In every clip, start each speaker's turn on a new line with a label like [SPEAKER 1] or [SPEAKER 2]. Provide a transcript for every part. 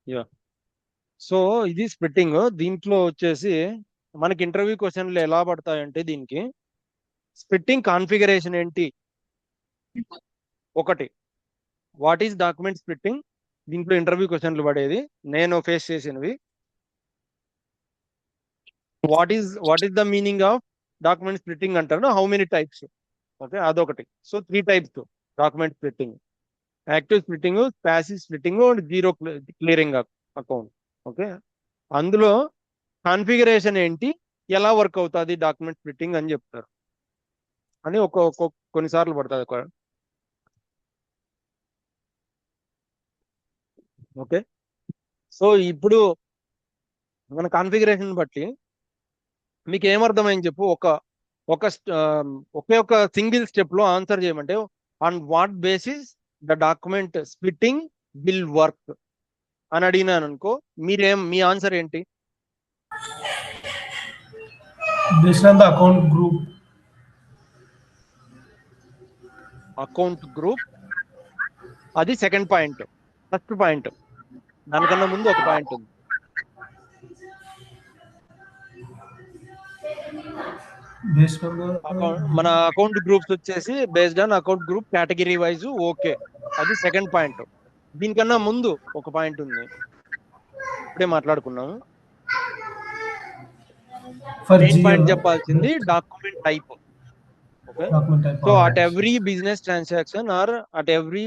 [SPEAKER 1] Yeah. So ఇది splitting. దీంట్లో వచ్చేసి మనకి ఇంటర్వ్యూ క్వశ్చన్లు ఎలా పడతాయంటే దీనికి స్ప్లిట్టింగ్ కాన్ఫిగరేషన్ ఏంటి ఒకటి, వాట్ ఈస్ డాక్యుమెంట్ స్ప్లిట్టింగ్, దీంట్లో ఇంటర్వ్యూ క్వశ్చన్లు పడేది నేను ఫేస్ చేసినవి. What is the meaning of document splitting అంటారు, హౌ మెనీ టైప్స్. ఓకే, అదొకటి. So 3 types document splitting: active splitting, passive splitting and zero clearing account. Okay, అందులో కాన్ఫిగరేషన్ ఏంటి, ఎలా వర్క్ అవుతుంది డాక్యుమెంట్ స్ప్లిట్టింగ్ అని చెప్తారు అని కొన్నిసార్లు పడుతుంది. ఓకే, సో ఇప్పుడు మన కాన్ఫిగరేషన్ బట్టి మీకు ఏమర్థమైంది చెప్పు. ఒక ఒకే ఒక సింగిల్ స్టెప్ లో ఆన్సర్ చేయమంటే on what basis the document splitting will work అని అడిగినాను అనుకో, మీ ఆన్సర్ ఏంటి?
[SPEAKER 2] Based on the account group.
[SPEAKER 1] Account group, అది సెకండ్ పాయింట్. ఫస్ట్ పాయింట్ దానికన్నా ముందు ఒక పాయింట్ ఉంది.
[SPEAKER 2] Based on the
[SPEAKER 1] మన అకౌంట్ గ్రూప్స్ వచ్చేసి based on account group category wise. Okay, అది సెకండ్ పాయింట్. దీనికన్నా ముందు ఒక పాయింట్ ఉంది, ఇప్పుడే మాట్లాడుకున్నాము.
[SPEAKER 2] for
[SPEAKER 1] మెయిన్
[SPEAKER 2] GL,
[SPEAKER 1] పాయింట్ చెప్పాల్సింది document type. Okay,
[SPEAKER 2] document type.
[SPEAKER 1] So
[SPEAKER 2] All
[SPEAKER 1] at
[SPEAKER 2] right.
[SPEAKER 1] Every business transaction are at every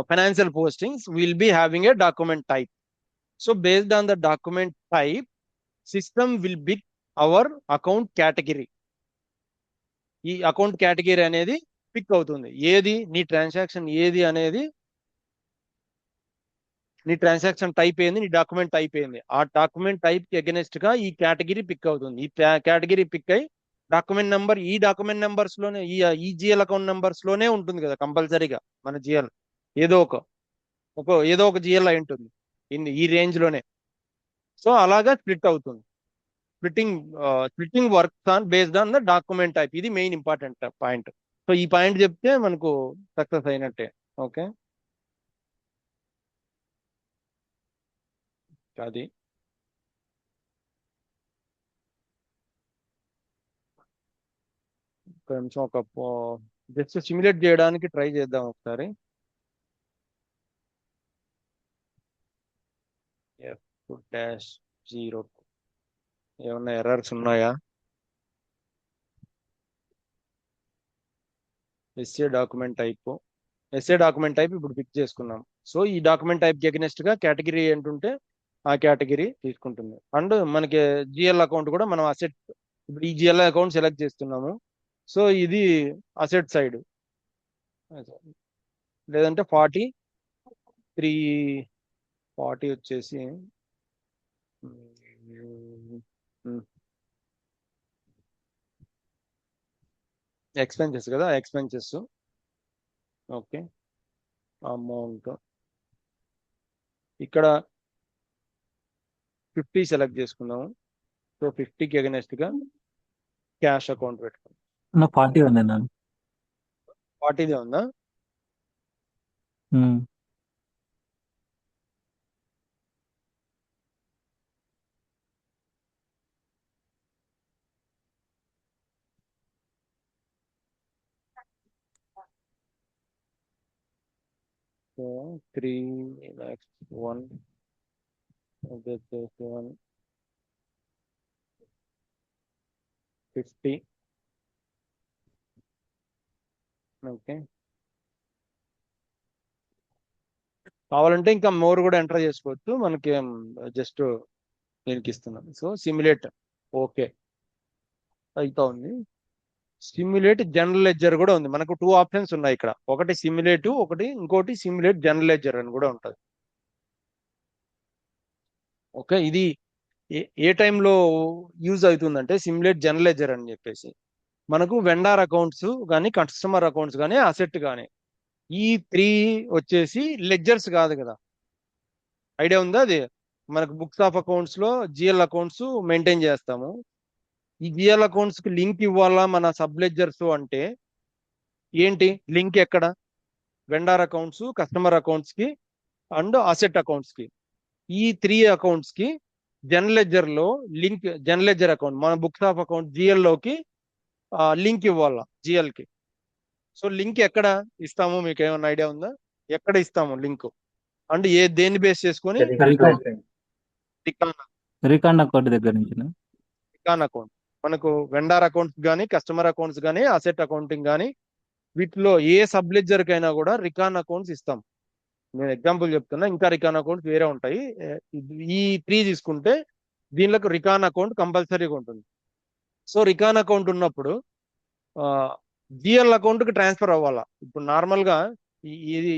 [SPEAKER 1] financial postings will be having a document type. So based on the document type, system will pick our account category. ఈ account category అనేది pick అవుతుంది. ఏది నీ transaction ఏది అనేది, నీ transaction type ఏంది, నీ డాక్యుమెంట్ టైప్ ఏంది, ఆ డాక్యుమెంట్ టైప్ కి అగెనెస్ట్ గా ఈ కేటగిరీ పిక్ అవుతుంది. ఈ కేటగిరీ పిక్ అయి డాక్యుమెంట్ నెంబర్, ఈ డాక్యుమెంట్ నెంబర్స్ లోనే ఈ జిఎల్ అకౌంట్ నెంబర్స్ లోనే ఉంటుంది కదా కంపల్సరీగా. మన జిఎల్ ఏదో ఏదో ఒక జిఎల్ అయి ఉంటుంది ఈ రేంజ్ లోనే. సో అలాగా స్ప్లిట్ అవుతుంది. Splitting splitting works on based on the document type. ఇది మెయిన్ ఇంపార్టెంట్ పాయింట్. సో ఈ పాయింట్ చెప్తే మనకు సక్సెస్ అయినట్టే. ఓకే, అది కొంచెం జస్ట్ సిమ్యులేట్ చేయడానికి ట్రై చేద్దాం ఒకసారి. F-0 ఏమన్నా ఎర్రర్స్ ఉన్నాయా? ఎస్ఏ డాక్యుమెంట్ టైప్ ఇప్పుడు పిక్ చేసుకున్నాం. సో ఈ డాక్యుమెంట్ టైప్ కి అగెనెస్ట్ గా కేటగిరీ ఏంటుంటే ఆ కేటగిరీ తీసుకుంటుంది. అండ్ మనకి జిఎల్ అకౌంట్ కూడా మనం అసెట్, ఇప్పుడు ఈ జిఎల్ అకౌంట్ సెలెక్ట్ చేస్తున్నాము. సో ఇది అసెట్ సైడ్, లేదంటే 40 వచ్చేసి ఎక్స్పెన్సెస్ కదా, ఎక్స్పెన్సెస్. ఓకే, అమౌంట్ ఇక్కడ 50 సెలెక్ట్ చేసుకున్నాము. సో 50కి అగెనెస్ట్ గా క్యాష్ అకౌంట్ పెట్టుకున్నాం.
[SPEAKER 3] నా 40 ఉంది నన్ను.
[SPEAKER 1] 40దే ఉందా? So 3 lakhs 1 50. ఓకే, కావాలంటే ఇంకా మోర్ కూడా ఎంటర్ చేసుకోవచ్చు. మనకి జస్ట్ దీనికి ఇస్తున్నాం. సో సిమ్యులేట్ ఓకే అయితా ఉంది. సిమ్యులేట్ జనరల్ లెడ్జర్ కూడా ఉంది. మనకు 2 ఆప్షన్స్ ఉన్నాయి ఇక్కడ, ఒకటి సిమ్యులేట్, ఇంకోటి సిమ్యులేట్ జనరల్ లెడ్జర్ అని కూడా ఉంటుంది. ఓకే, ఇది ఏ టైంలో యూజ్ అవుతుందంటే సిమ్యులేట్ జనరల్ లెడ్జర్ అని చెప్పేసి మనకు వెండార్ అకౌంట్స్ కానీ కస్టమర్ అకౌంట్స్ కానీ అసెట్ కానీ ఈ 3 వచ్చేసి లెడ్జర్స్ కాదు కదా. ఐడియా ఉందా? అది మనకు బుక్స్ ఆఫ్ అకౌంట్స్ లో జిఎల్ అకౌంట్స్ మెయింటైన్ చేస్తాము. ఈ జిఎల్ అకౌంట్స్ కి లింక్ ఇవ్వాలా మన సబ్ లెడ్జర్స్ అంటే ఏంటి లింక్ ఎక్కడ? వెండార్ అకౌంట్స్, కస్టమర్ అకౌంట్స్ కి అండ్ అసెట్ అకౌంట్స్ కి. ఈ 3 అకౌంట్స్ కి జనరల్ లెడ్జర్ లో లింక్, జనరల్ లెడ్జర్ అకౌంట్ మన బుక్స్ ఆఫ్ అకౌంట్ జిఎల్ లోకి లింక్ ఇవ్వాలా జిఎల్ కి. సో లింక్ ఎక్కడ ఇస్తాము మీకు ఏమైనా ఐడియా ఉందా? ఎక్కడ ఇస్తాము లింక్ అంటే దేన్ని బేస్ చేసుకొని? రికాన్
[SPEAKER 3] రికాండ్ అకౌంట్ దగ్గర నుంచి.
[SPEAKER 1] రికాన్ అకౌంట్ మనకు వెండార్ అకౌంట్స్ కానీ కస్టమర్ అకౌంట్స్ కానీ అసెట్ అకౌంటింగ్ కానీ వీటిలో ఏ సబ్ లెడ్జర్ కైనా కూడా రికాన్ అకౌంట్స్ ఇస్తాం. నేను ఎగ్జాంపుల్ చెప్తున్నా, ఇంకా రికాన్ అకౌంట్స్ వేరే ఉంటాయి. ఈ 3 తీసుకుంటే దీనిలో రికాన్ అకౌంట్ కంపల్సరీగా ఉంటుంది. సో రికాన్ అకౌంట్ ఉన్నప్పుడు జిఎల్ అకౌంట్ కి ట్రాన్స్ఫర్ అవ్వాలా. ఇప్పుడు నార్మల్ గా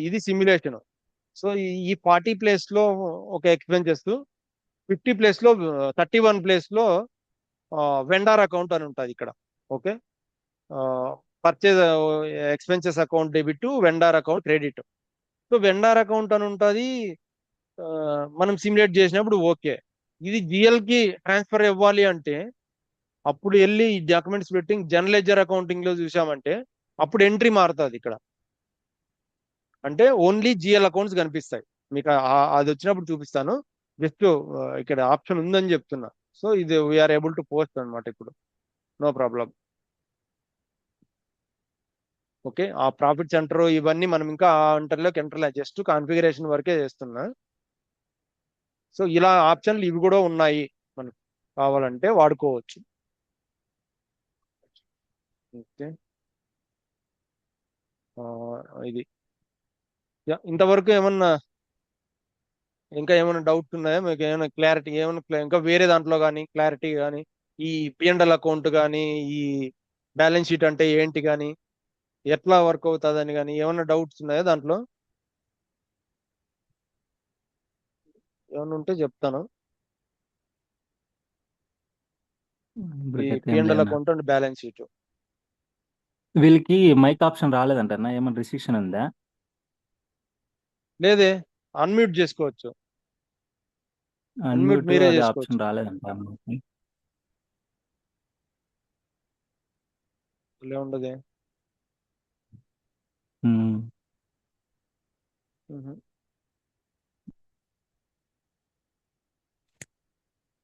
[SPEAKER 1] ఇది సిమ్యులేషన్. సో ఈ 40 ప్లేస్ లో ఒక ఎక్స్పెన్సెస్, 50 ప్లేస్ లో 31 ప్లేస్ లో వెండార్ అకౌంట్ అని ఉంటుంది ఇక్కడ. Okay, purchase expenses account debit, vendor account credit. So vendor account అని ఉంటుంది. మనం సిమ్యులేట్ చేసినప్పుడు ఓకే. ఇది జిఎల్ కి ట్రాన్స్ఫర్ ఇవ్వాలి అంటే అప్పుడు వెళ్ళి ఈ డాక్యుమెంట్స్ పెట్టి జనరల్ లెడ్జర్ అకౌంటింగ్ లో చూసామంటే అప్పుడు ఎంట్రీ మారుతుంది. ఇక్కడ అంటే ఓన్లీ జిఎల్ అకౌంట్స్ కనిపిస్తాయి మీకు. అది వచ్చినప్పుడు చూపిస్తాను. జస్ట్ ఇక్కడ ఆప్షన్ ఉందని చెప్తున్నా. సో ఇది వీఆర్ ఏబుల్ టు పోస్ట్ అనమాట ఇప్పుడు, నో ప్రాబ్లం. ఓకే, ఆ ప్రాఫిట్ సెంటర్ ఇవన్నీ మనం ఇంకా ఎంటర్లోకి ఎంటర్లే, జస్ట్ కాన్ఫిగరేషన్ వరకే చేస్తున్నా. సో ఇలా ఆప్షన్లు ఇవి కూడా ఉన్నాయి, మనకు కావాలంటే వాడుకోవచ్చు. ఓకే, ఇది ఇంతవరకు ఏమన్నా ఇంకా ఏమైనా డౌట్ ఉన్నాయా మీకు? ఏమైనా క్లారిటీ ఏమైనా ఇంకా వేరే దాంట్లో కానీ క్లారిటీ కానీ, ఈ పిఎండ్ఎల్ అకౌంట్ కానీ, ఈ బ్యాలెన్స్ షీట్ అంటే ఏంటి కానీ, ఎట్లా వర్క్ అవుతుంది అని కానీ ఏమైనా డౌట్స్ ఉన్నాయా దాంట్లో? ఏమైనా ఉంటే చెప్తాను. ఈ P&L account and balance sheet
[SPEAKER 3] వీళ్ళకి మైక్ ఆప్షన్ రాలేదంటన్నా, ఏమైనా రిస్ట్రిక్షన్ ఉందా?
[SPEAKER 1] లేదే, అన్మ్యూట్ చేసుకోవచ్చు. అన్మ్యూట్ మీరే చేసుకోవచ్చు.
[SPEAKER 3] ఆప్షన్ రాలేదంట అన్నకి.
[SPEAKER 1] ఉండదే.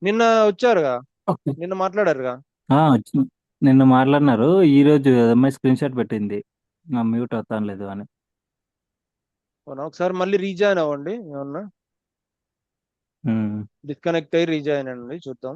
[SPEAKER 1] నిన్న వచ్చారుగా, నిన్న మాట్లాడారుగా.
[SPEAKER 3] నిన్న మాట్లాడినారు. ఈ రోజు అమ్మాయి స్క్రీన్ షాట్ పెట్టింది మ్యూట్ అవుతాను లేదు అని.
[SPEAKER 1] ఒకసారి మళ్ళీ రీజాయిన్ అవ్వండి, ఏమన్నా డిస్కనెక్ట్ అయ్యి రీజాయిన్ అవ్వండి, చూద్దాం.